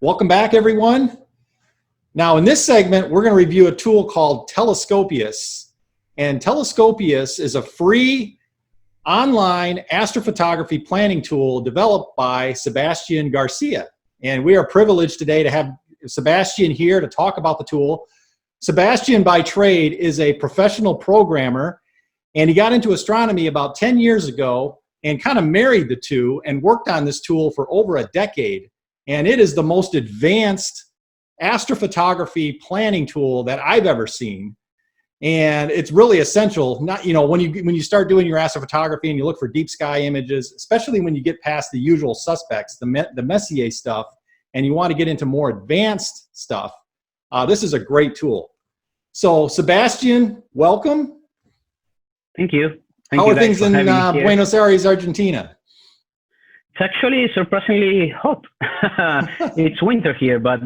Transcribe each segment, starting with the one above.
Welcome back, everyone. Now, in this segment, we're going to review a tool called Telescopius. And Telescopius is a free online astrophotography planning tool developed by Sebastian Garcia. And we are privileged today to have Sebastian here to talk about the tool. Sebastian, by trade, is a professional programmer, and he got into astronomy about 10 years ago and kind of married the two and worked on this tool for over a decade. And it is the most advanced astrophotography planning tool that I've ever seen. And it's really essential, not, when you start doing your astrophotography and you look for deep sky images, especially when you get past the usual suspects, the Messier stuff, and you want to get into more advanced stuff, this is a great tool. So Sebastian, welcome. Thank you. How are things in Buenos Aires, Argentina? It's actually surprisingly hot. It's winter here, but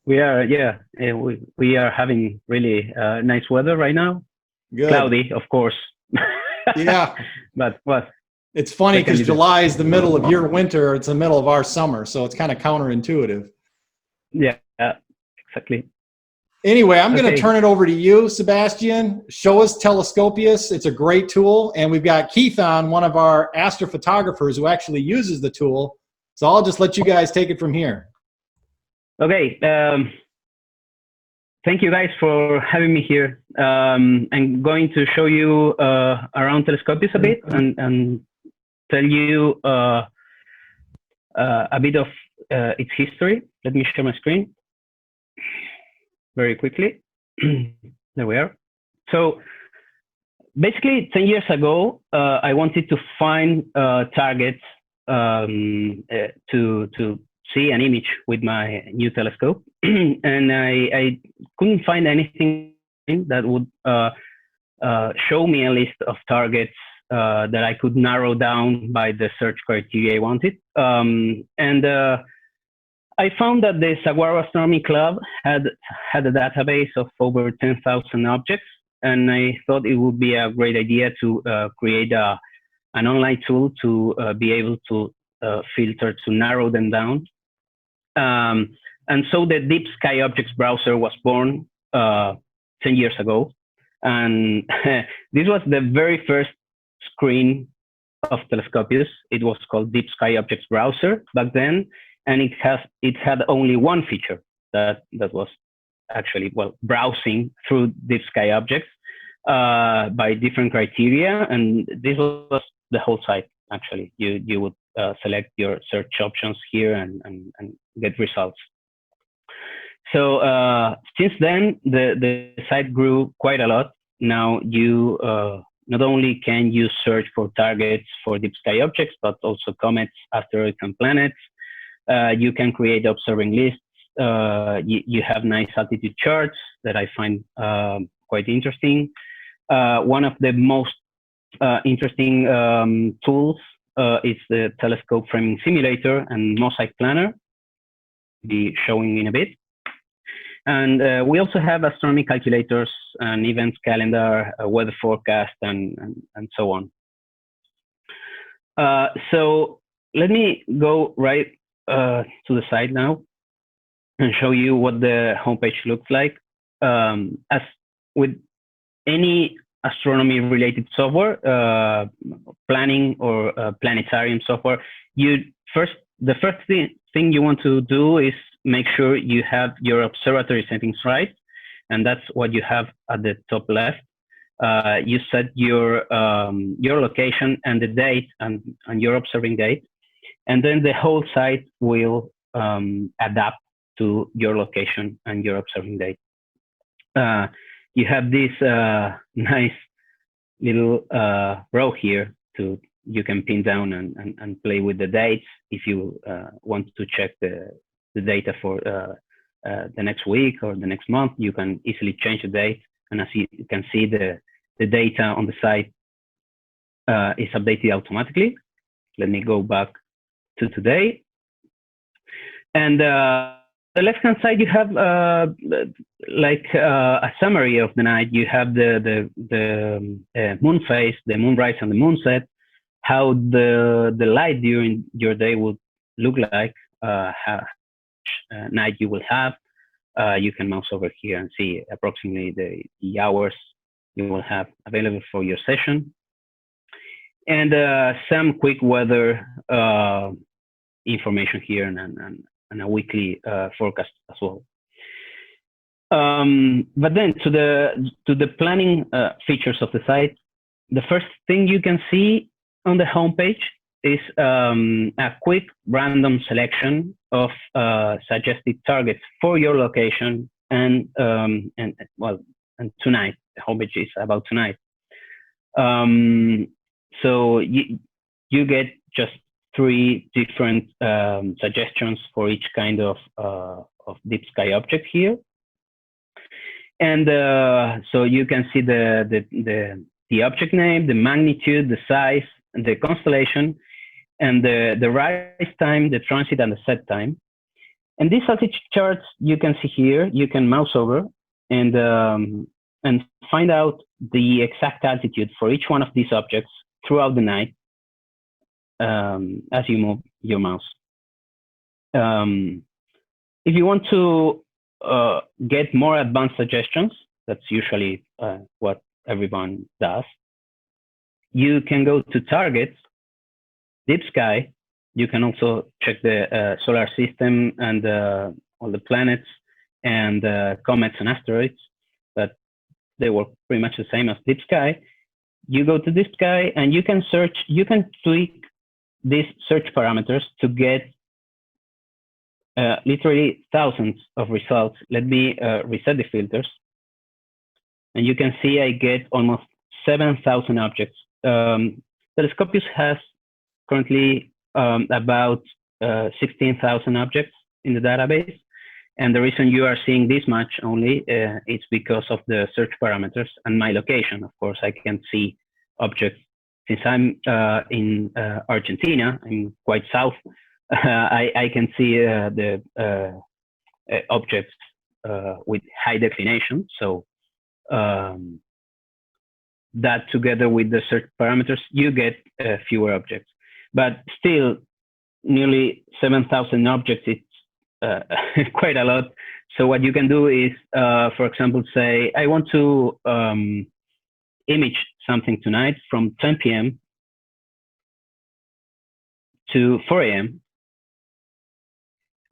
we are having really nice weather right now. Good. Cloudy, of course. Yeah. But what? It's funny because July is the middle of your winter. It's the middle of our summer, so it's kind of counterintuitive. Yeah, exactly. Anyway, I'm going to turn it over to you, Sebastian. Show us Telescopius. It's a great tool. And we've got Keith on, one of our astrophotographers who actually uses the tool. So I'll just let you guys take it from here. Okay. Thank you guys for having me here. I'm going to show you around Telescopius a bit and tell you a bit of its history. Let me share my screen very quickly. There we are. So basically 10 years ago, I wanted to find targets to see an image with my new telescope. And I couldn't find anything that would show me a list of targets that I could narrow down by the search criteria I wanted. I found that the Saguaro Astronomy Club had a database of over 10,000 objects, and I thought it would be a great idea to create an online tool to be able to filter, to narrow them down. And so the Deep Sky Objects browser was born 10 years ago. And this was the very first screen of Telescopius. It was called Deep Sky Objects Browser back then. And it had only one feature that was actually, browsing through deep sky objects by different criteria. And this was the whole site, actually. You would select your search options here and get results. So since then, the site grew quite a lot. Now you not only can you search for targets for deep sky objects, but also comets, asteroids, and planets. You can create observing lists. You have nice altitude charts that I find quite interesting. One of the most interesting tools is the telescope framing simulator and mosaic planner. I'll be showing in a bit. And we also have astronomy calculators, an events calendar, a weather forecast, and so on. So let me go right to the site now and show you what the homepage looks like. As with any astronomy related software, planning or planetarium software, the first thing you want to do is make sure you have your observatory settings right, and that's what you have at the top left. You set your location and the date and your observing date. And then the whole site will adapt to your location and your observing date. You have this nice little row here you can pin down and play with the dates. If you want to check the data for the next week or the next month, you can easily change the date. And as you can see, the data on the site is updated automatically. Let me go back to today. And the left-hand side, you have like a summary of the night. You have the moon phase, the moonrise and the moonset, how the light during your day would look like. night you will have. You can mouse over here and see approximately the hours you will have available for your session. And some quick weather information here and a weekly forecast as well. But then to the planning features of the site, the first thing you can see on the homepage is a quick random selection of suggested targets for your location and tonight. The homepage is about tonight. So you get just 3 different suggestions for each kind of deep sky object here. And so you can see the object name, the magnitude, the size, and the constellation, and the rise time, the transit, and the set time. And these altitude charts you can see here. You can mouse over and find out the exact altitude for each one of these objects throughout the night as you move your mouse. If you want to get more advanced suggestions, that's usually what everyone does. You can go to targets, deep sky. You can also check the solar system and all the planets and comets and asteroids, but they work pretty much the same as deep sky. You go to deep sky and you can search, you can tweak these search parameters to get literally thousands of results. Let me reset the filters. And you can see I get almost 7,000 objects. Telescopius has currently about 16,000 objects in the database. And the reason you are seeing this much only is because of the search parameters and my location. Of course, I can see objects. Since I'm in Argentina, I'm quite south, I can see the objects with high definition. So that together with the search parameters, you get fewer objects. But still, nearly 7,000 objects, it's quite a lot. So what you can do is, for example, say, I want to image something tonight from 10 p.m. to 4 a.m.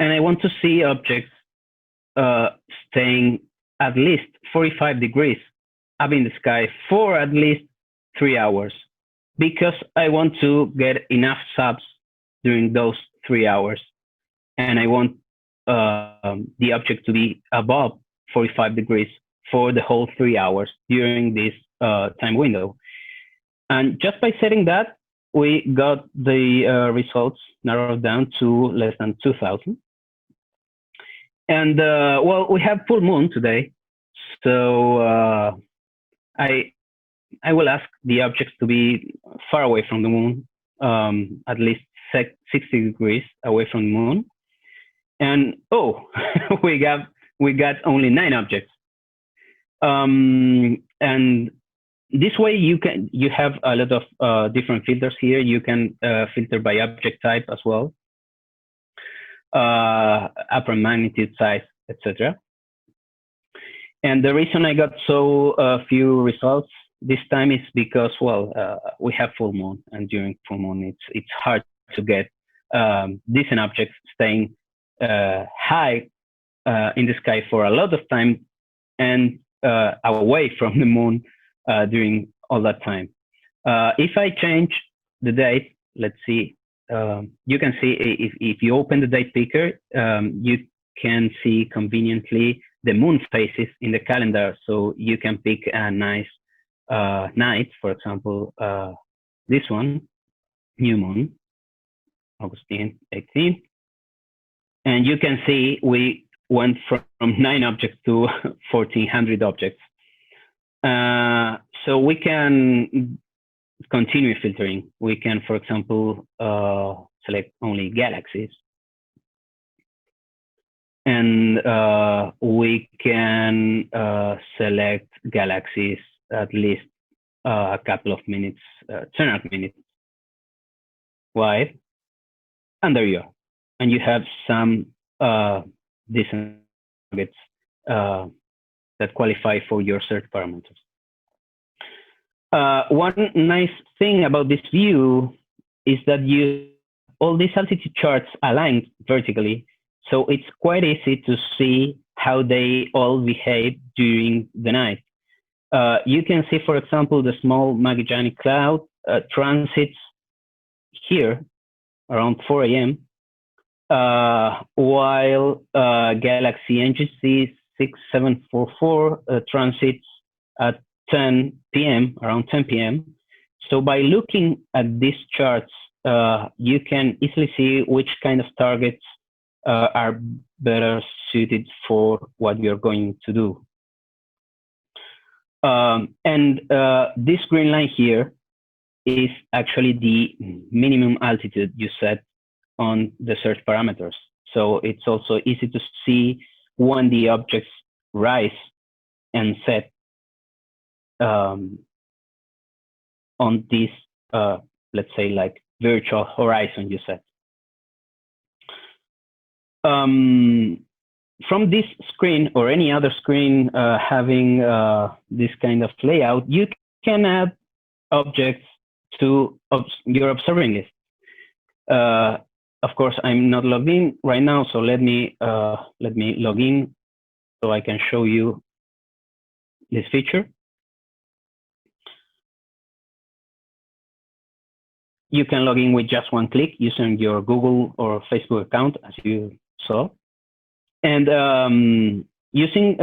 And I want to see objects staying at least 45 degrees up in the sky for at least 3 hours, because I want to get enough subs during those 3 hours. And I want the object to be above 45 degrees for the whole 3 hours during this time window. And just by setting that, we got the results narrowed down to less than 2,000. And well, we have full moon today. So I will ask the objects to be far away from the moon, at least 60 degrees away from the moon. And oh, we got only 9 objects. And this way you have a lot of different filters here. You can filter by object type as well, upper magnitude, size, etc. And the reason I got so few results this time is because, well, we have full moon, and during full moon it's hard to get decent objects staying high in the sky for a lot of time and away from the moon during all that time. If I change the date, let's see, you can see if you open the date picker, you can see conveniently the moon phases in the calendar. So you can pick a nice night, for example, this one, new moon, August 18th. And you can see we went from 9 objects to 1,400 objects. So we can continue filtering. We can, for example, select only galaxies. And we can select galaxies at least a couple of minutes, 10 minutes wide. And there you are. and you have some decent targets that qualify for your search parameters. One nice thing about this view is that all these altitude charts aligned vertically, so it's quite easy to see how they all behave during the night. You can see, for example, the small Magellanic Cloud transits here around 4 a.m., while Galaxy NGC 6744 transits at 10 p.m., around 10 p.m. So by looking at these charts, you can easily see which kind of targets are better suited for what you're going to do. This green line here is actually the minimum altitude you set on the search parameters. So it's also easy to see when the objects rise and set on this, let's say, like virtual horizon you set. From this screen or any other screen having this kind of layout, you can add objects to your observing list. Of course, I'm not logged in right now, so let me log in so I can show you this feature. You can log in with just one click using your Google or Facebook account, as you saw. And using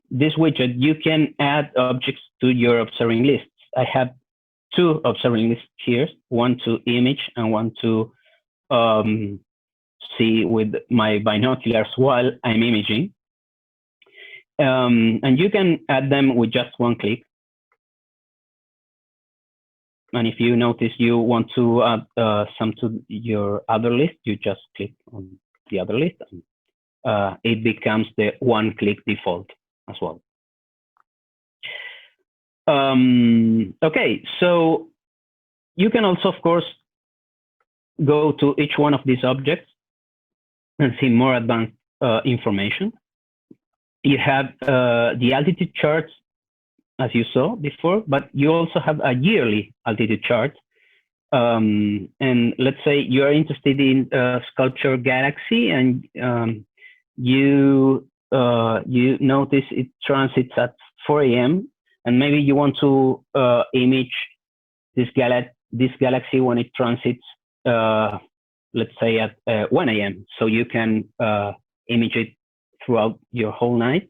this widget, you can add objects to your observing lists. I have two observing lists here, one to image and one to see with my binoculars while I'm imaging. And you can add them with just one click. And if you notice you want to add some to your other list, you just click on the other list. And it becomes the one-click default as well. Okay, so you can also, of course, go to each one of these objects and see more advanced information. You have the altitude charts, as you saw before, but you also have a yearly altitude chart. And let's say you're interested in Sculpture Galaxy, and you notice it transits at 4 a.m. and maybe you want to image this galaxy when it transits, let's say at 1 a.m. So you can image it throughout your whole night.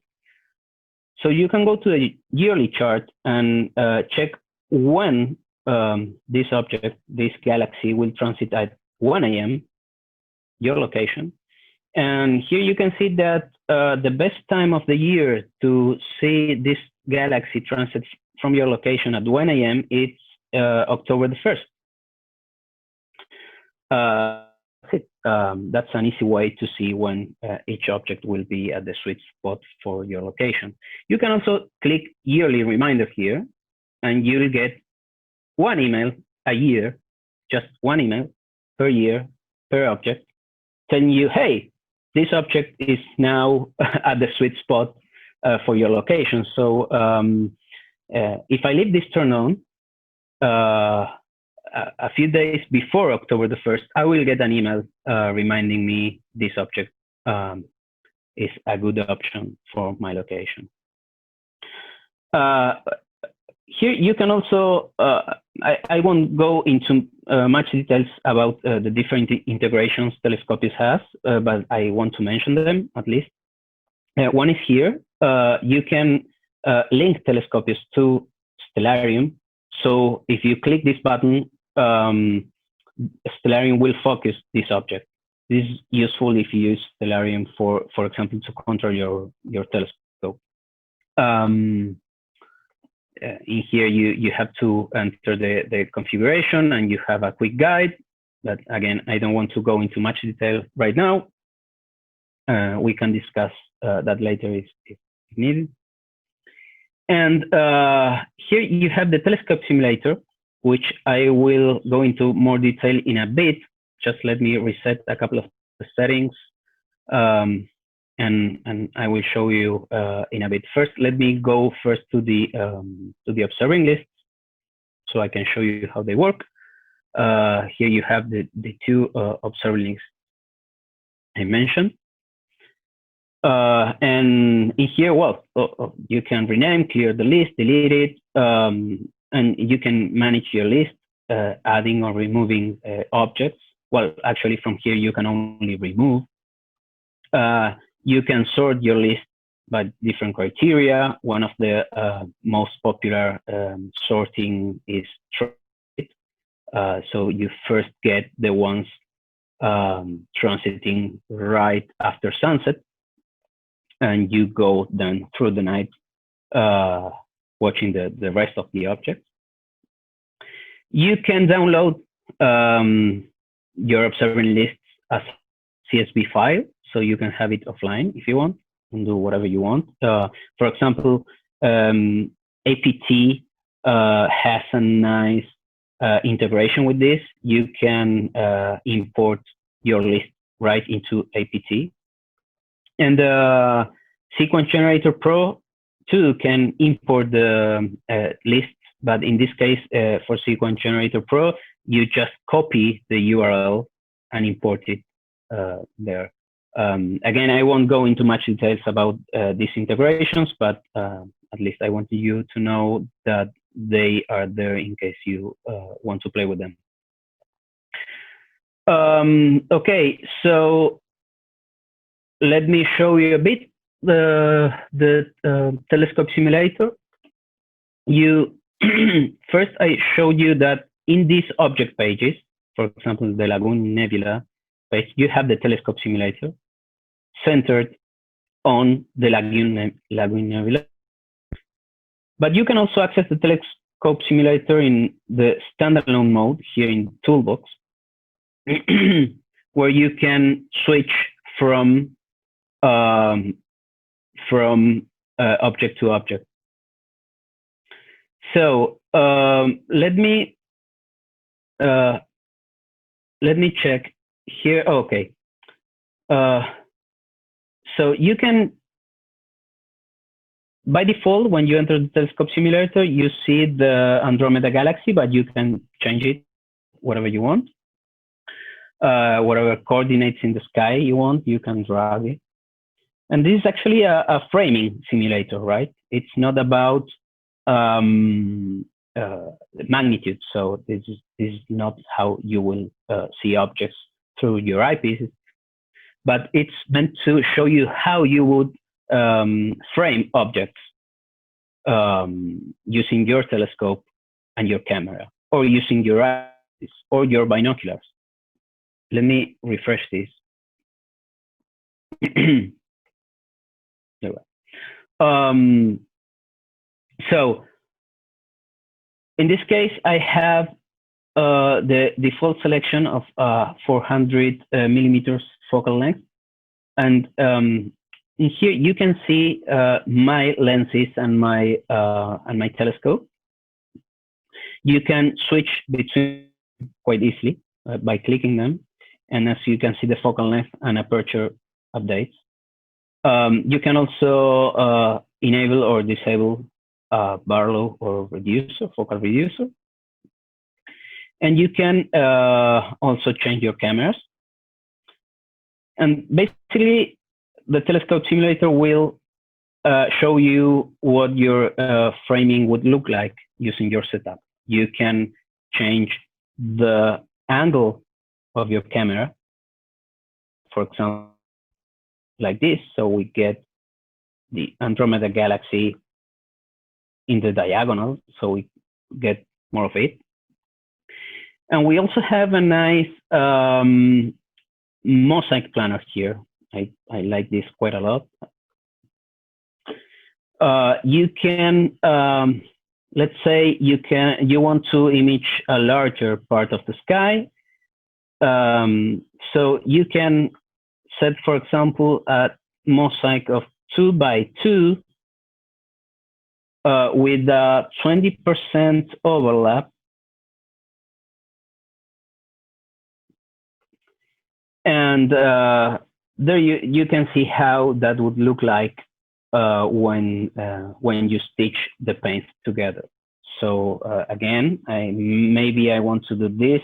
So you can go to the yearly chart and check when this object, this galaxy, will transit at 1 a.m., your location. And here you can see that the best time of the year to see this galaxy transit from your location at 1 a.m. it's October the 1st. That's an easy way to see when each object will be at the sweet spot for your location. You can also click yearly reminder here, and you'll get one email a year, just one email per year, per object, telling you, hey, this object is now at the sweet spot for your location. So if I leave this turned on, a few days before October the 1st, I will get an email reminding me this object is a good option for my location. Here you can also, I won't go into much details about the different integrations Telescopius has, but I want to mention them at least. One is here. You can link Telescopius to Stellarium. So if you click this button, Stellarium will focus this object. This is useful if you use Stellarium for example, to control your telescope. In here, you have to enter the configuration, and you have a quick guide. But again, I don't want to go into much detail right now. We can discuss that later if needed. And here you have the telescope simulator, which I will go into more detail in a bit. Just let me reset a couple of the settings, and I will show you in a bit. First, let me go first to the observing list, so I can show you how they work. Here you have the two observing lists I mentioned. And in here, well, you can rename, clear the list, delete it, and you can manage your list, adding or removing objects. Well, actually, from here, you can only remove. You can sort your list by different criteria. One of the most popular sorting is transit. So you first get the ones transiting right after sunset, and you go then through the night watching the rest of the objects. You can download your observing lists as CSV file, so you can have it offline if you want and do whatever you want. For example, APT has a nice integration with this. You can import your list right into APT. And Sequence Generator Pro too can import the lists, but in this case, for Sequence Generator Pro, you just copy the URL and import it there. Again, I won't go into much details about these integrations, but at least I wanted you to know that they are there in case you want to play with them. Okay, so let me show you a bit the telescope simulator. First, I showed you that in these object pages, for example, the Lagoon Nebula page, you have the telescope simulator centered on the Lagoon Nebula. But you can also access the telescope simulator in the standalone mode here in Toolbox, where you can switch from object to object. So let me check here. Okay. So you can, by default, when you enter the telescope simulator, you see the Andromeda Galaxy, but you can change it whatever you want. Whatever coordinates in the sky you want, you can drag it. And this is actually a framing simulator, right? It's not about magnitude. So this is not how you will see objects through your eyepieces, but it's meant to show you how you would frame objects using your telescope and your camera, or using your eyes or your binoculars. Let me refresh this. So in this case, I have the default selection of 400 millimeters focal length, and in here you can see my lenses and my telescope. You can switch between quite easily by clicking them, and as you can see, the focal length and aperture updates. You can also enable or disable Barlow or reducer, focal reducer. And you can also change your cameras. And basically, the telescope simulator will show you what your framing would look like using your setup. You can change the angle of your camera, for example, like this. So we get the Andromeda Galaxy in the diagonal, so we get more of it. And we also have a nice mosaic planner here. I like this quite a lot. You can, let's say you want to image a larger part of the sky. So you can set, for example, a mosaic of 2 by 2 with a 20% overlap. And there you can see how that would look like when you stitch the paints together. So again, maybe I want to do this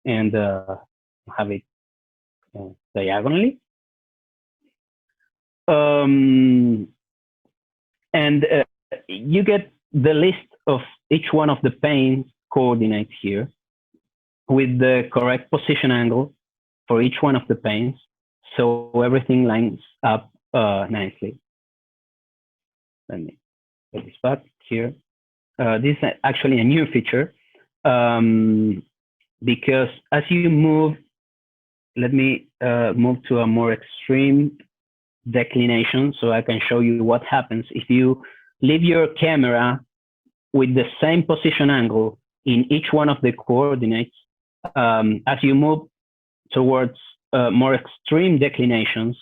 and have it diagonally. And you get the list of each one of the paint coordinates here with the correct position angle for each one of the paints, so everything lines up nicely. Let me put this back here. This is actually a new feature because as you move, let me move to a more extreme declination so I can show you what happens if you leave your camera with the same position angle in each one of the coordinates. As you move towards more extreme declinations,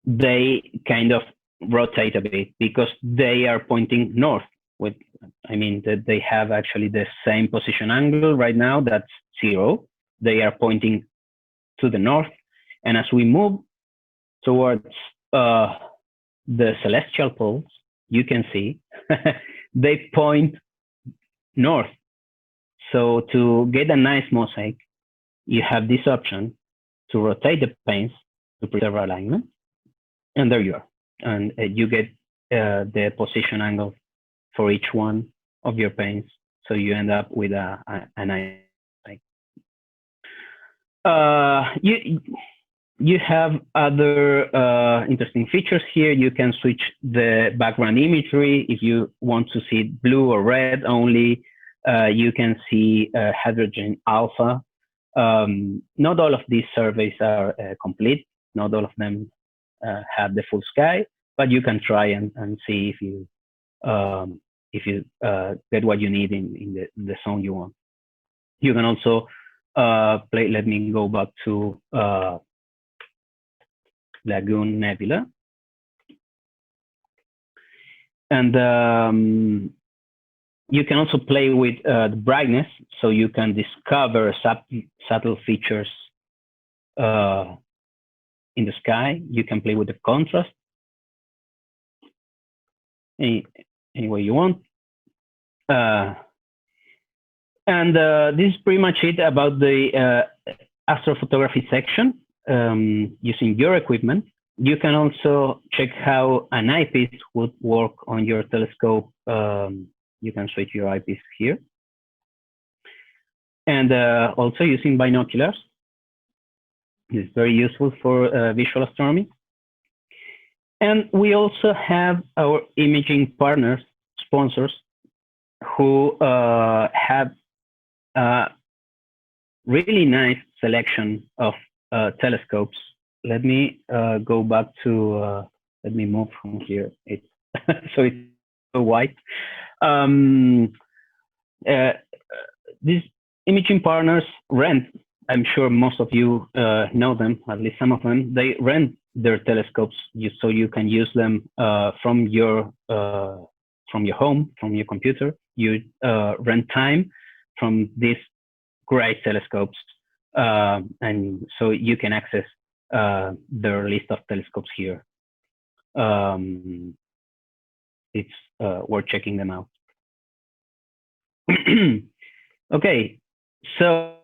they kind of rotate a bit because they are pointing north. I mean, that they have actually the same position angle right now, that's 0. They are pointing to the north. And as we move towards the celestial poles, you can see they point north. So to get a nice mosaic, you have this option to rotate the paints to preserve alignment. And there you are. And you get the position angle for each one of your paints. So you end up with a nice mosaic. You have other interesting features here. You can switch the background imagery if you want to see blue or red only. You can see hydrogen alpha. Not all of these surveys are complete. Not all of them have the full sky, but you can try and see if you get what you need in the zone you want. You can also play. Let me go back to Lagoon Nebula. And you can also play with the brightness, so you can discover subtle features in the sky. You can play with the contrast any way you want. And this is pretty much it about the astrophotography section. Using your equipment. You can also check how an eyepiece would work on your telescope. You can switch your eyepiece here. And also using binoculars. It's very useful for visual astronomy. And we also have our imaging partners, sponsors, who have a really nice selection of telescopes. Let me go back to, let me move from here. It's so it's so white. These imaging partners rent, I'm sure most of you know them, at least some of them. They rent their telescopes so you can use them from your home, from your computer. You rent time from these great telescopes. And so you can access their list of telescopes here. It's worth checking them out. Okay, so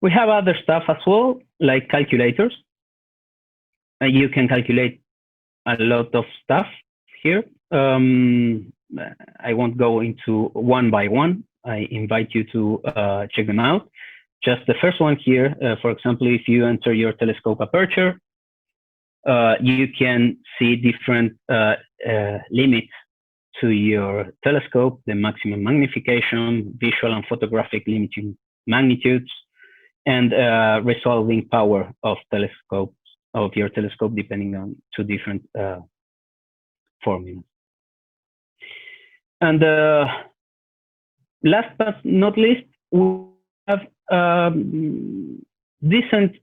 we have other stuff as well, like calculators. You can calculate a lot of stuff here. I won't go into one by one. I invite you to check them out. Just the first one here, for example, if you enter your telescope aperture, you can see different limits to your telescope, the maximum magnification, visual and photographic limiting magnitudes, and resolving power of your telescope, depending on two different formulas. And last but not least, we have decent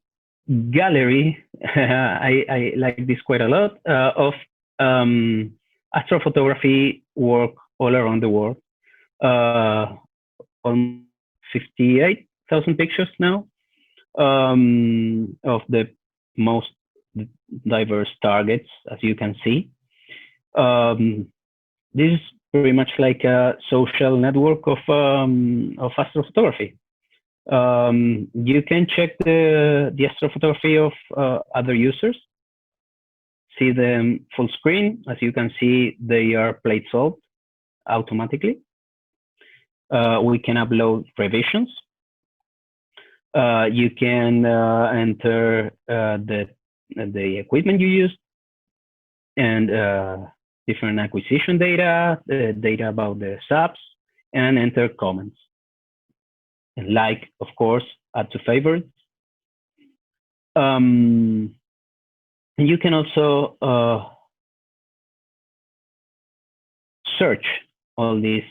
gallery. I like this quite a lot of astrophotography work all around the world. On 58 thousand pictures now of the most diverse targets, as you can see. This is pretty much like a social network of astrophotography. You can check the astrophotography of other users, see them full screen. As you can see, they are plate solved automatically. We can upload revisions. You can enter the equipment you used and different acquisition data, data about the subs, and enter comments. And like, of course, add to favorites. And you can also search all these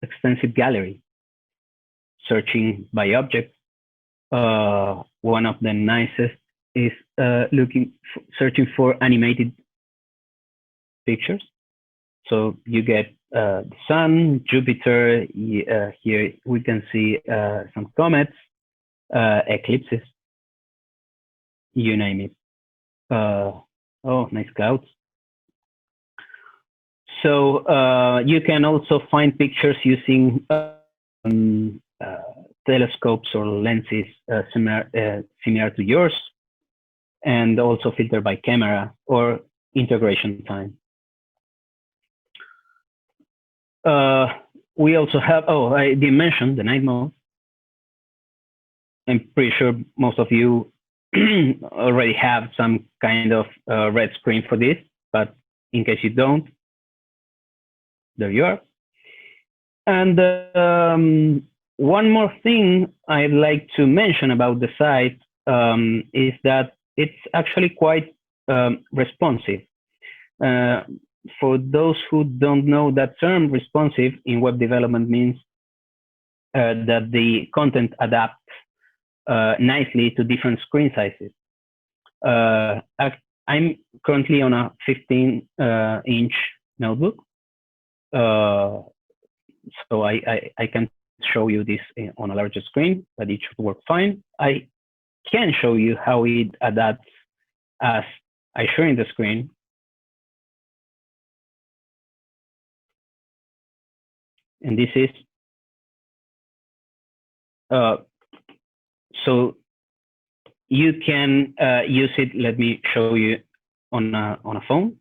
extensive gallery, searching by object. One of the nicest is searching for animated pictures. So you get the sun, Jupiter. Here we can see some comets, eclipses, you name it. Oh, nice clouds. So you can also find pictures using telescopes or lenses similar to yours, and also filter by camera or integration time. We also have, oh, I didn't mention the night mode. I'm pretty sure most of you already have some kind of red screen for this, but in case you don't, there you are. And one more thing I'd like to mention about the site is that it's actually quite responsive. For those who don't know that term, responsive in web development means that the content adapts nicely to different screen sizes. I'm currently on a 15-inch notebook, so I can show you this on a larger screen, but it should work fine. I can show you how it adapts as I show in the screen. And this is, so you can use it. Let me show you on a phone.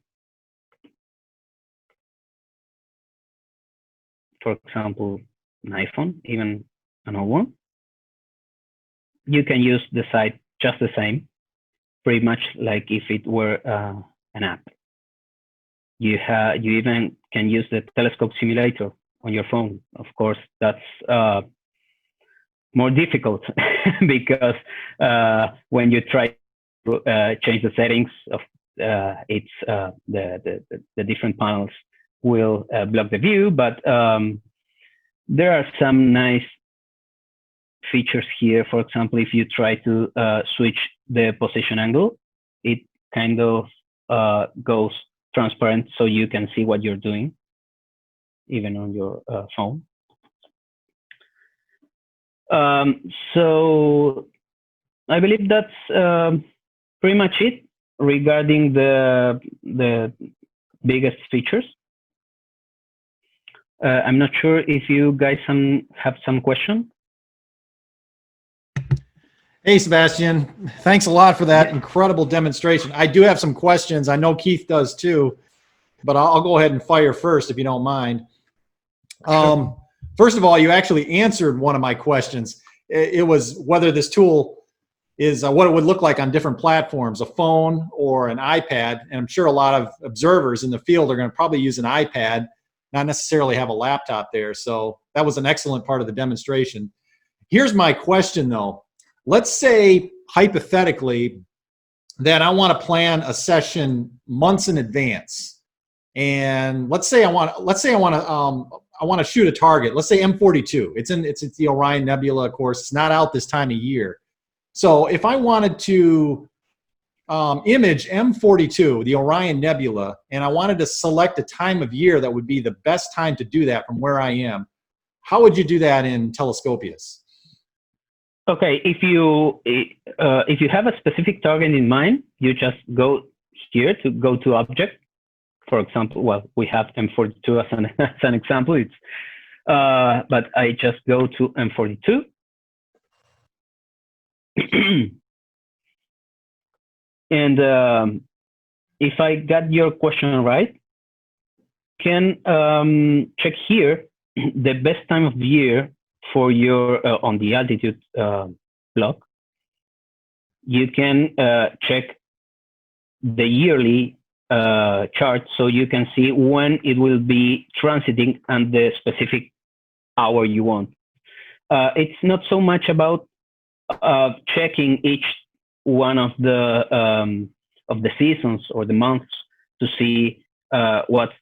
For example, an iPhone, even an old one. You can use the site just the same, pretty much like if it were an app. You even can use the telescope simulator on your phone. Of course, that's more difficult because when you try to change the settings of the different panels will block the view, but there are some nice features here. For example, if you try to switch the position angle, it kind of goes transparent so you can see what you're doing, even on your phone. So I believe that's pretty much it regarding the biggest features. I'm not sure if you guys have some question. Hey, Sebastian, thanks a lot for that incredible demonstration. I do have some questions. I know Keith does too, but I'll go ahead and fire first if you don't mind. First of all, you actually answered one of my questions. It was whether this tool is what it would look like on different platforms, a phone or an iPad. And I'm sure a lot of observers in the field are going to probably use an iPad, not necessarily have a laptop there. So that was an excellent part of the demonstration. Here's my question though. Let's say hypothetically that I want to plan a session months in advance. And let's say I want to shoot a target. Let's say M42. It's the Orion Nebula, of course. It's not out this time of year. So if I wanted to image M42, the Orion Nebula, and I wanted to select a time of year that would be the best time to do that from where I am, How would you do that in Telescopius? Okay, if you have a specific target in mind, you just go here to go to object. For example, well, we have M42 as an example. It's but I just go to M42. And if I got your question right, can check here the best time of the year for your on the altitude block. You can check the yearly chart, so you can see when it will be transiting and the specific hour you want. It's not so much about checking each one of the seasons or the months to see what's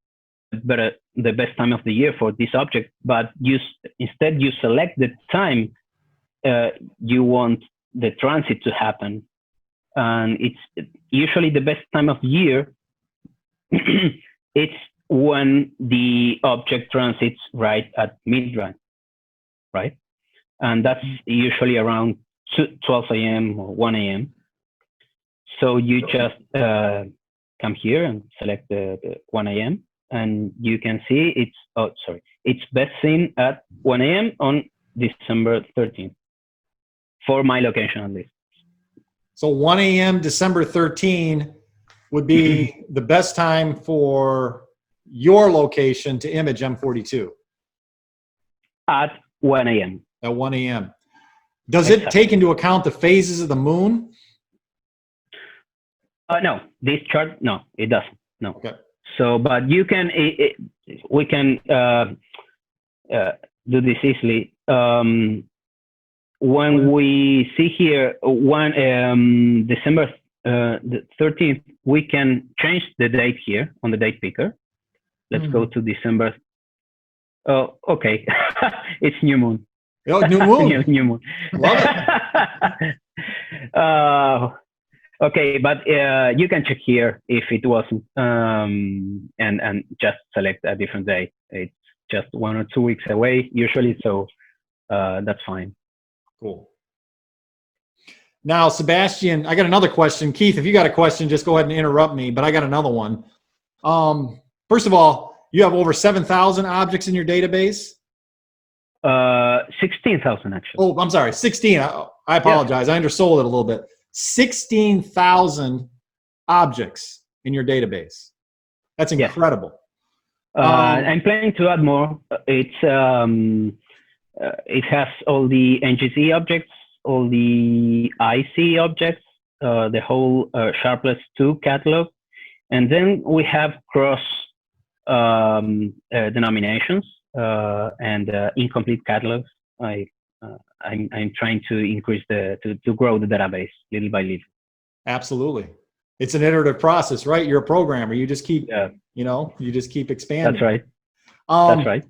the best time of the year for this object, but instead you select the time you want the transit to happen, and it's usually the best time of year. It's when the object transits right at mid-range, right? And that's usually around 12 a.m. or 1 a.m. So you just come here and select the 1 a.m. and you can see it's best seen at 1 a.m. on December 13th for my location at least. So 1 a.m. December 13 would be the best time for your location to image M42. At 1 a.m. At 1 a.m. Does it take into account the phases of the moon? No, this chart, no, it doesn't. No. Okay. So, but you can, we can do this easily. When we see here December the 13th, we can change the date here on the date picker. Let's go to December. Oh, okay. It's new moon. Oh, new moon. New moon. Love it. Okay, but you can check here if it wasn't, and just select a different day. It's just 1 or 2 weeks away usually, so that's fine. Cool. Now, Sebastian, I got another question. Keith, if you got a question, just go ahead and interrupt me, but I got another one. First of all, you have over 7,000 objects in your database? 16,000 actually. Oh, I'm sorry, 16. I apologize. Yeah. I undersold it a little bit. 16,000 objects in your database. That's incredible. I'm planning to add more. It has all the NGC objects, all the IC objects, the whole Sharpless 2 catalog, and then we have cross denominations and incomplete catalogs. I'm trying to increase to grow the database little by little. Absolutely. It's an iterative process, right? You're a programmer. You just keep, you just keep expanding. That's right. That's right.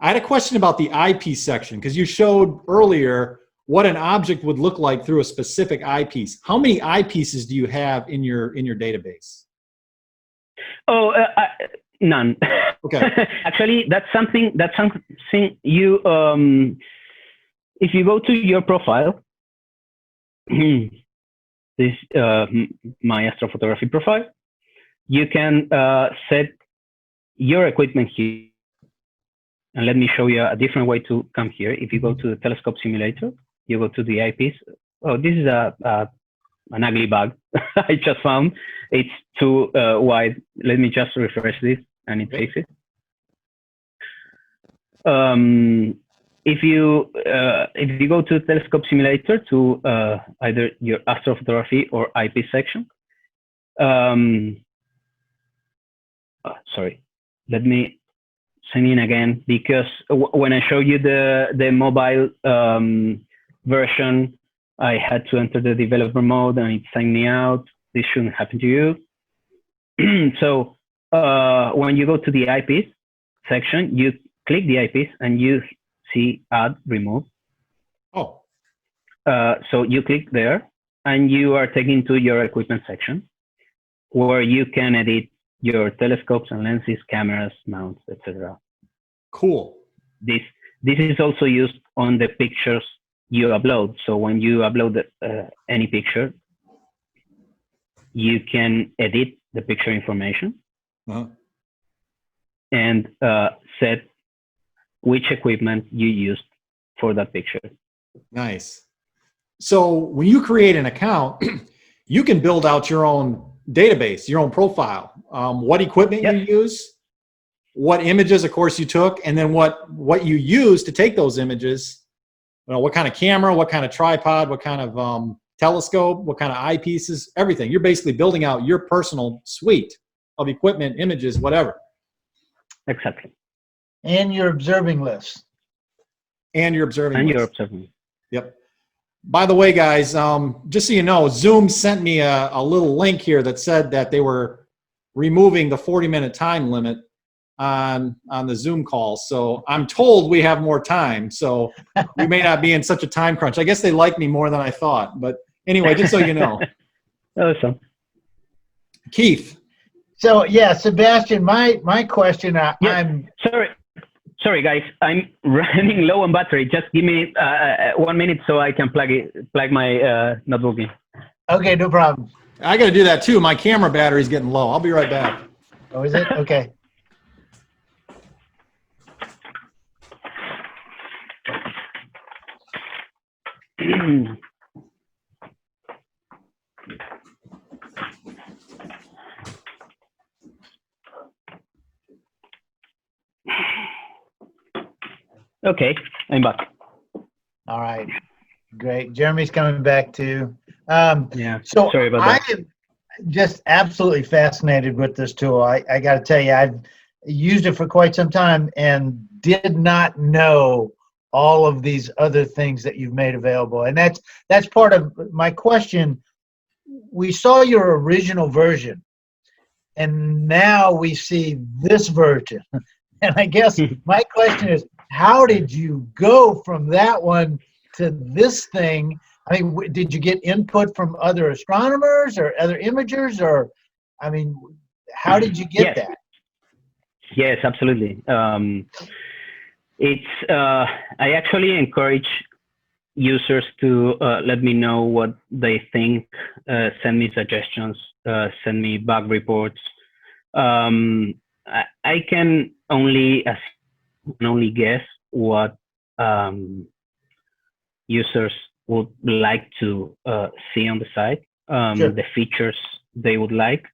I had a question about the eyepiece section because you showed earlier what an object would look like through a specific eyepiece. How many eyepieces do you have in your database? Oh, none. Okay. Actually, that's something you if you go to your profile, this my astrophotography profile, you can set your equipment here. And let me show you a different way to come here. If you go to the telescope simulator, you go to the eyepiece. Oh, this is an ugly bug I just found. It's too wide. Let me just refresh this and it fixes it. If you go to telescope simulator to either your astrophotography or eyepiece section, sorry, let me sign in again, because when I show you the mobile version, I had to enter the developer mode and it signed me out. This shouldn't happen to you. So when you go to the eyepiece section, you click the eyepiece and you see add remove. Oh. So you click there and you are taken to your equipment section where you can edit your telescopes and lenses, cameras, mounts, etc. Cool. This this is also used on the pictures you upload. So when you upload any picture, you can edit the picture information and set which equipment you used for that picture. Nice. So when you create an account, you can build out your own database, your own profile, what equipment you use, what images, of course, you took, and then what you use to take those images. You know, what kind of camera, what kind of tripod, what kind of telescope, what kind of eyepieces, everything. You're basically building out your personal suite of equipment, images, whatever. Exactly. And your observing list. And your observing list. And your observing. Yep. By the way, guys, just so you know, Zoom sent me a little link here that said that they were removing the 40-minute time limit on the Zoom call. So I'm told we have more time. So we may not be in such a time crunch. I guess they like me more than I thought. But anyway, just so you know. Awesome. Keith. So yeah, Sebastian, my question. I'm sorry guys, I'm running low on battery. Just give me 1 minute so I can plug my notebook in. Okay, no problem. I got to do that too. My camera battery's getting low. I'll be right back. Oh, is it? Okay. Okay, I'm back. All right, great. Jeremy's coming back too. Yeah. So sorry about I that. am just absolutely fascinated with this tool. I got to tell you, I've used it for quite some time and did not know all of these other things that you've made available. And that's part of my question. We saw your original version, and now we see this version. And I guess my question is, how did you go from that one to this thing? I mean, did you get input from other astronomers or other imagers, or, I mean, how did you get that? Yes, absolutely. I actually encourage users to let me know what they think, send me suggestions, send me bug reports. I can only guess what users would like to see on the site, Sure. the features they would like.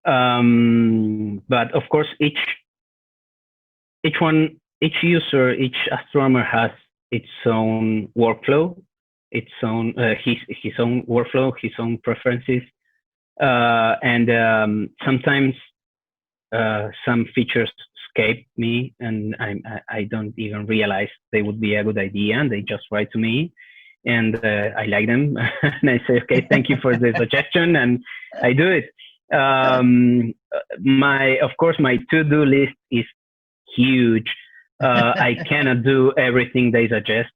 But of course, each user, each astronomer has its own workflow, its own his own workflow, his own preferences, and sometimes some features escape me, and I don't even realize they would be a good idea, and they just write to me, and I like them, and I say, okay, thank you for the suggestion, and I do it. Of course, my to-do list is huge. I cannot do everything they suggest.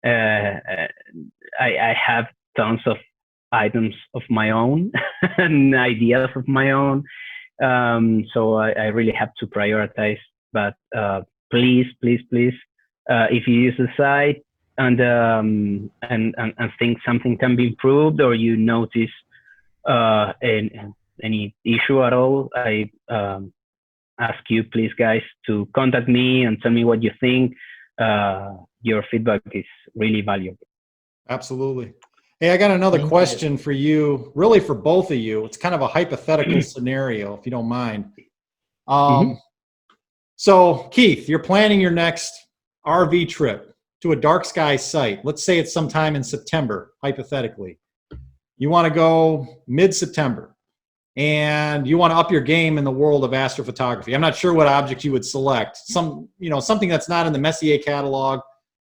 I have tons of items of my own and ideas of my own. So I really have to prioritize. But please, if you use the site and think something can be improved, or you notice any issue at all, I ask you, please, guys, to contact me and tell me what you think. Your feedback is really valuable. Absolutely. Hey, I got another question for you, really for both of you. It's kind of a hypothetical scenario, if you don't mind. So, Keith, you're planning your next RV trip to a dark sky site. Let's say it's sometime in September, hypothetically. You want to go mid-September, and you want to up your game in the world of astrophotography. I'm not sure what object you would select. Something that's not in the Messier catalog,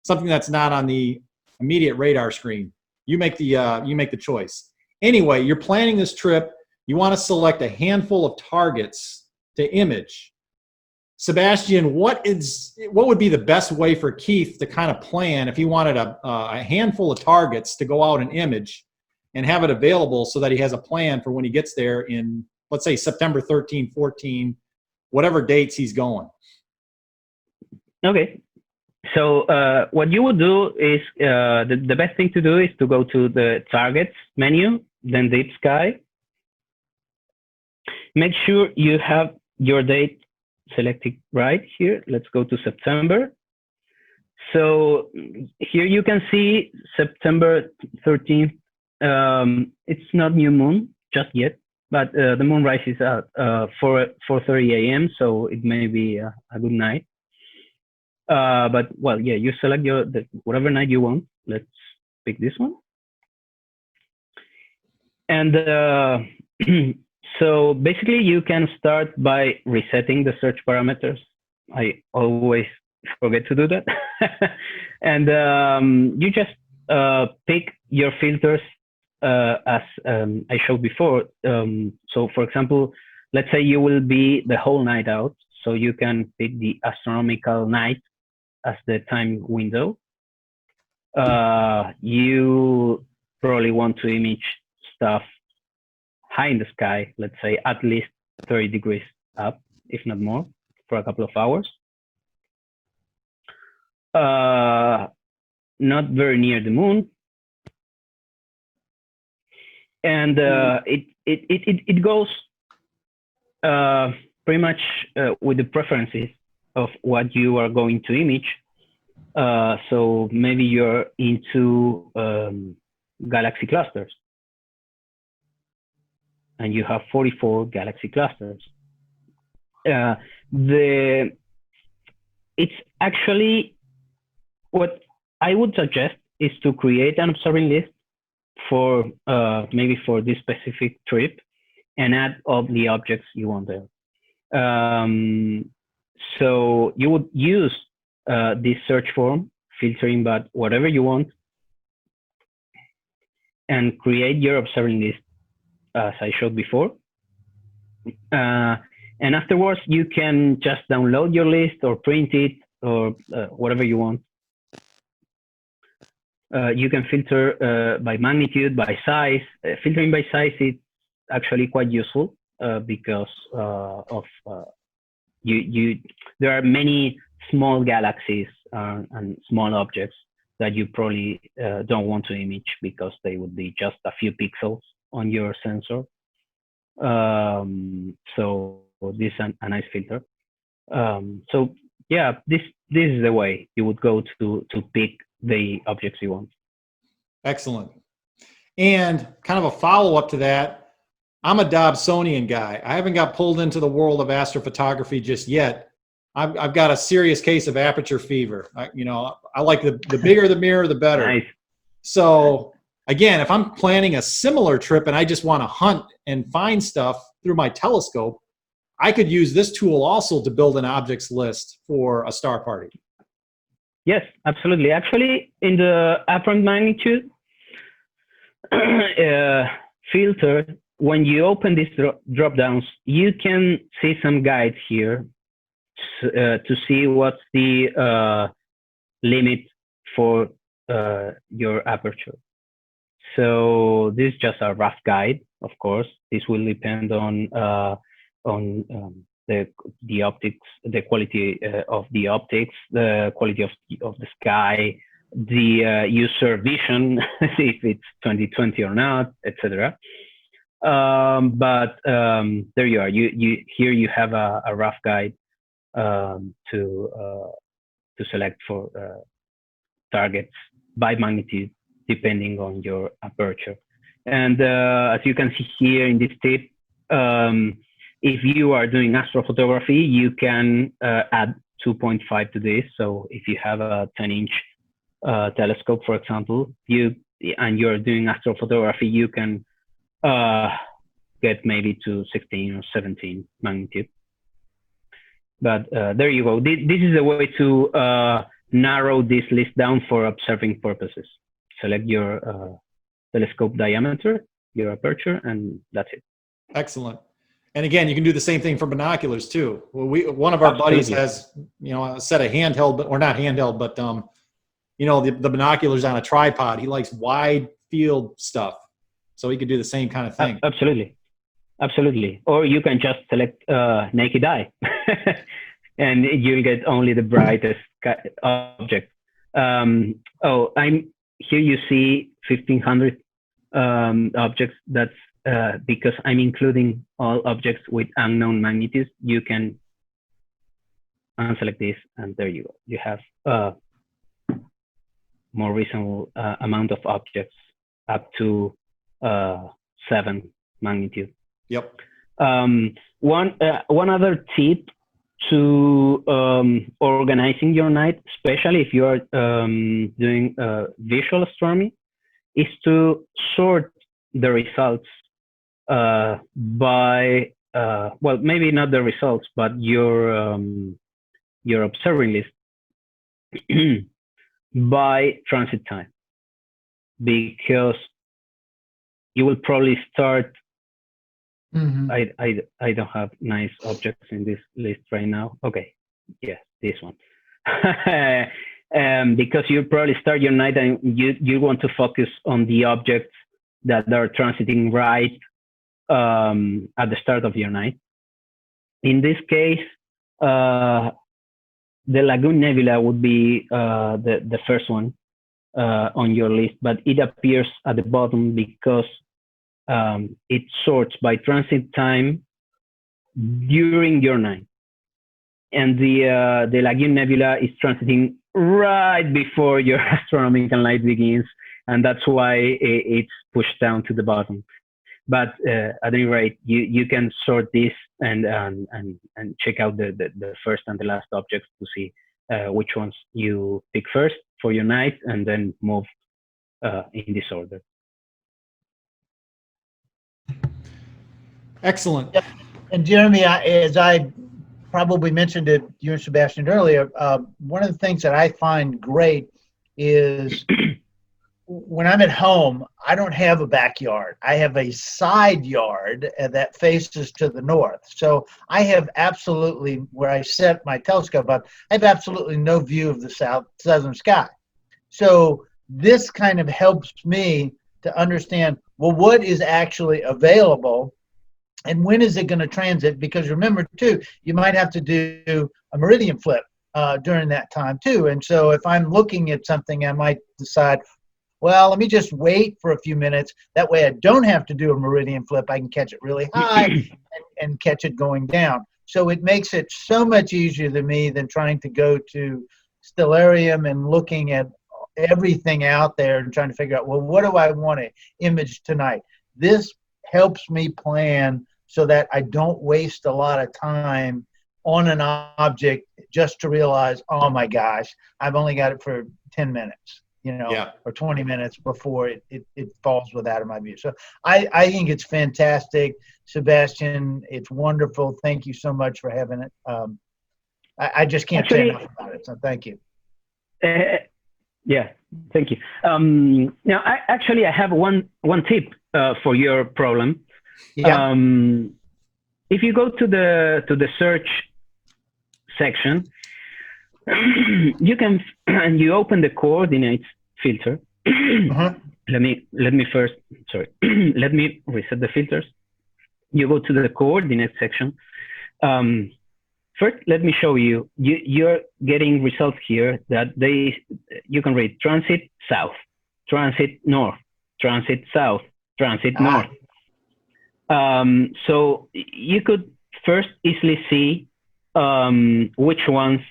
something that's not on the immediate radar screen. You make the choice. Anyway, you're planning this trip. You want to select a handful of targets to image. Sebastian, what would be the best way for Keith to kind of plan if he wanted a handful of targets to go out and image and have it available so that he has a plan for when he gets there in, let's say, September 13, 14, whatever dates he's going? Okay. So what you would do is the best thing to do is to go to the targets menu, then deep sky. Make sure you have your date selected right here. Let's go to September. So here you can see September 13th. It's not new moon just yet, but the moon rises at 4:30 a.m. So it may be a good night. But well, yeah, you select whatever night you want. Let's pick this one. And so basically you can start by resetting the search parameters. I always forget to do that. And you just pick your filters as I showed before. So for example, let's say you will be the whole night out. So you can pick the astronomical night as the time window. You probably want to image stuff high in the sky, let's say at least 30 degrees up, if not more, for a couple of hours. Not very near the moon. And it goes pretty much with the preferences of what you are going to image. So maybe you're into galaxy clusters, and you have 44 galaxy clusters. It's actually, what I would suggest is to create an observing list for maybe for this specific trip, and add all the objects you want there. So you would use this search form, filtering by whatever you want, and create your observing list as I showed before. And afterwards, you can just download your list or print it or whatever you want. You can filter by magnitude, by size. Filtering by size is actually quite useful because of there are many small galaxies and small objects that you probably don't want to image because they would be just a few pixels on your sensor. So this is a nice filter. So yeah, this is the way you would go to pick the objects you want. Excellent. And kind of a follow-up to that, I'm a Dobsonian guy. I haven't got pulled into the world of astrophotography just yet. I've got a serious case of aperture fever. I like the bigger the mirror, the better. Nice. So again, if I'm planning a similar trip and I just want to hunt and find stuff through my telescope, I could use this tool also to build an objects list for a star party. Yes, absolutely. Actually, in the apparent magnitude filter, when you open these drop downs, you can see some guides here to see what's the limit for your aperture. So this is just a rough guide, of course. This will depend on the optics, the quality of the optics, the quality of the sky, the user vision, if it's 20/20 or not, etc. But there you are. Here you have a rough guide to select for targets by magnitude, depending on your aperture. And as you can see here in this tip, if you are doing astrophotography, you can add 2.5 to this. So if you have a 10-inch telescope, for example, and you're doing astrophotography, you can get maybe to 16 or 17 magnitude. But there you go. This is a way to narrow this list down for observing purposes. Select your telescope diameter, your aperture, and that's it. Excellent. And again, you can do the same thing for binoculars too. Well, one of our buddies has, a set of handheld, or not handheld, but the binoculars on a tripod. He likes wide field stuff, so he could do the same kind of thing. Absolutely. Or you can just select naked eye, and you'll get only the brightest object. Here you see 1,500 objects. That's because I'm including all objects with unknown magnitudes. You can unselect this, and there you go. You have more reasonable amount of objects up to 7 magnitude. Yep. One other tip to organizing your night, especially if you are doing visual astronomy, is to sort the results by well, maybe not the results, but your observing list by transit time, because you will probably start. I don't have nice objects in this list right now. Okay, yes, this one. Because you probably start your night and you want to focus on the objects that are transiting right at the start of your night. In this case, the Lagoon Nebula would be the first one on your list, but it appears at the bottom because it sorts by transit time during your night. And the Lagoon Nebula is transiting right before your astronomical night begins, and that's why it's pushed down to the bottom. But at any rate, you can sort this and check out the first and the last objects to see which ones you pick first for your night, and then move in this order. Excellent. Yep. And Jeremy, as I probably mentioned to you and Sebastian earlier, one of the things that I find great is when I'm at home, I don't have a backyard. I have a side yard that faces to the north. So I have absolutely, where I set my telescope up, I have absolutely no view of the southern sky. So this kind of helps me to understand, well, what is actually available and when is it going to transit? Because remember, too, you might have to do a meridian flip during that time, too. And so if I'm looking at something, I might decide, well, let me just wait for a few minutes. That way I don't have to do a meridian flip. I can catch it really high and catch it going down. So it makes it so much easier to me than trying to go to Stellarium and looking at everything out there and trying to figure out, well, what do I want to image tonight? This helps me plan so that I don't waste a lot of time on an object just to realize, oh my gosh, I've only got it for 10 minutes, or 20 minutes before it falls out of my view. So I think it's fantastic. Sebastian, it's wonderful. Thank you so much for having it. I just can't say enough about it, so thank you. Yeah, thank you. Now, I have one tip for your problem. Yeah. If you go to the search section, you can and you open the coordinates filter. Let me first. Sorry. Let me reset the filters. You go to the coordinate section. First, let me show you. You're getting results here that you can read transit south, transit north, transit south, transit north. So you could first easily see which ones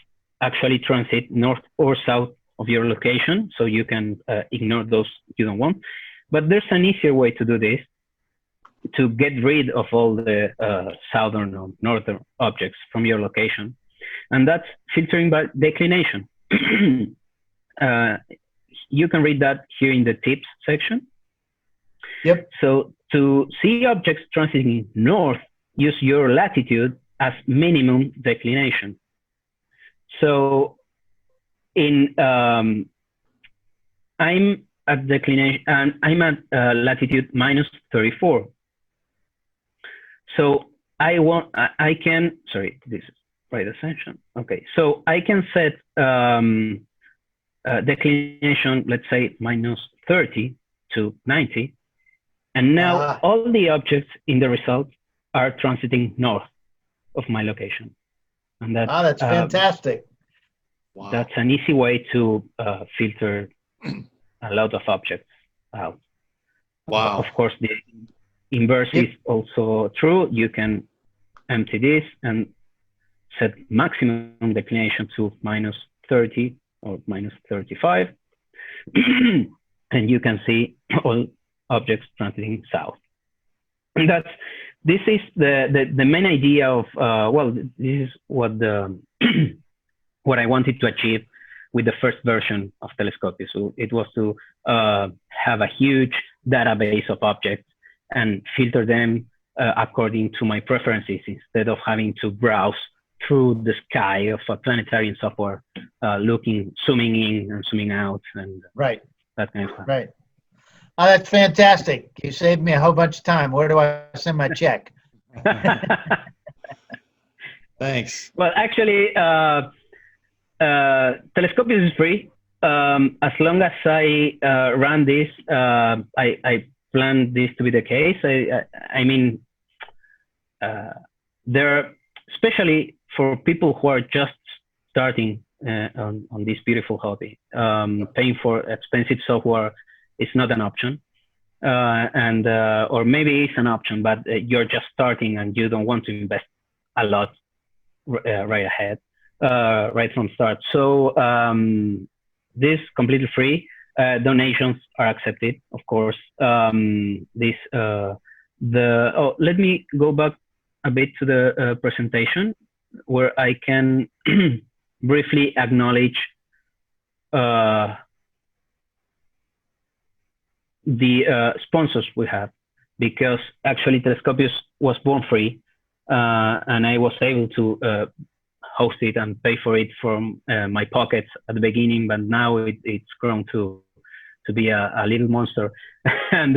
actually transit north or south of your location. So you can ignore those you don't want. But there's an easier way to do this, to get rid of all the southern or northern objects from your location. And that's filtering by declination. You can read that here in the tips section. Yep. So to see objects transiting north, use your latitude as minimum declination. So I'm at declination, and I'm at latitude minus 34. So I can, sorry, this is right ascension. Okay, so I can set declination, let's say minus 30 to 90. And now all the objects in the result are transiting north of my location. And that's fantastic. Wow. That's an easy way to filter a lot of objects out. Wow. Of course, the inverse is also true. You can empty this and set maximum declination to -30 or -35. And you can see all objects transiting south. And this is the main idea of, well, this is what what I wanted to achieve with the first version of Telescopius. So it was to have a huge database of objects and filter them according to my preferences, instead of having to browse through the sky of a planetarium software, zooming in and zooming out, and Right. that kind of stuff. Right. Oh, that's fantastic. You saved me a whole bunch of time. Where do I send my check? Thanks. Well, actually, Telescopius is free. As long as I run this, I plan this to be the case. I mean, there, especially for people who are just starting on this beautiful hobby, paying for expensive software is not an option, or maybe it's an option, but you're just starting and you don't want to invest a lot right ahead, right from start. So this completely free. Donations are accepted, of course. Let me go back a bit to the presentation, where I can briefly acknowledge the sponsors we have, because actually Telescopius was born free, and I was able to host it and pay for it from my pockets at the beginning, but now it's grown to be a little monster. And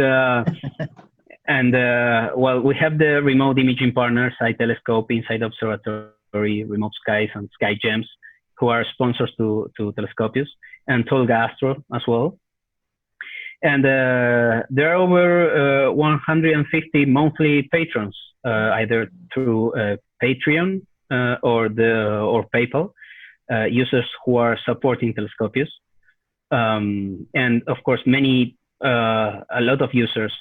well, we have the remote imaging partners, iTelescope, Inside Observatory, Remote Skies, and Sky Gems, who are sponsors to Telescopius, and Tolga Astro as well. And there are over 150 monthly patrons, either through Patreon or PayPal, users who are supporting Telescopius. And of course, a lot of users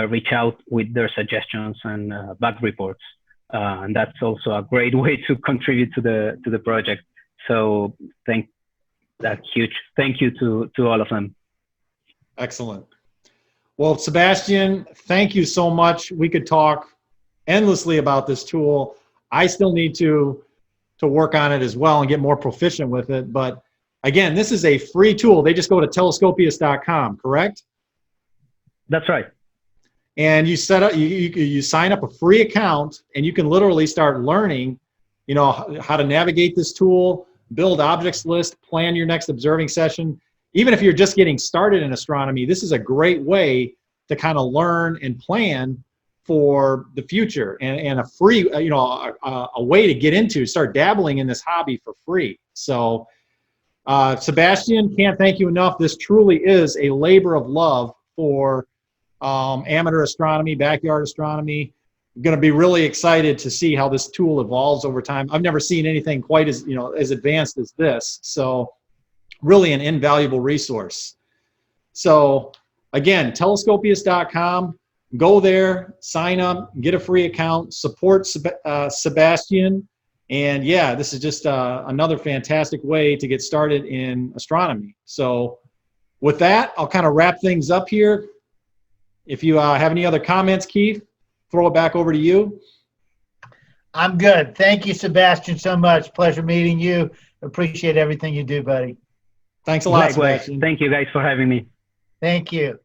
reach out with their suggestions and bug reports, and that's also a great way to contribute to the project. So huge thank you to all of them. Excellent. Well, Sebastian, thank you so much. We could talk endlessly about this tool. I still need to work on it as well and get more proficient with it. But again, this is a free tool. They just go to telescopius.com, correct? That's right. And you set up, you sign up a free account, and you can literally start learning, you know, how to navigate this tool, build objects list, plan your next observing session. Even if you're just getting started in astronomy, this is a great way to kind of learn and plan for the future, and a free, you know, a way to get into, start dabbling in this hobby for free. So, Sebastian, can't thank you enough. This truly is a labor of love for amateur astronomy, backyard astronomy. I'm going to be really excited to see how this tool evolves over time. I've never seen anything quite as, you know, as advanced as this. So, really an invaluable resource. So again, telescopius.com, go there, sign up, get a free account, support Sebastian. And yeah, this is just another fantastic way to get started in astronomy. So with that, I'll kind of wrap things up here. If you have any other comments, Keith, throw it back over to you. I'm good. Thank you, Sebastian, so much. Pleasure meeting you. Appreciate everything you do, buddy. Thanks a lot, Likewise. Sebastian. Thank you guys for having me. Thank you.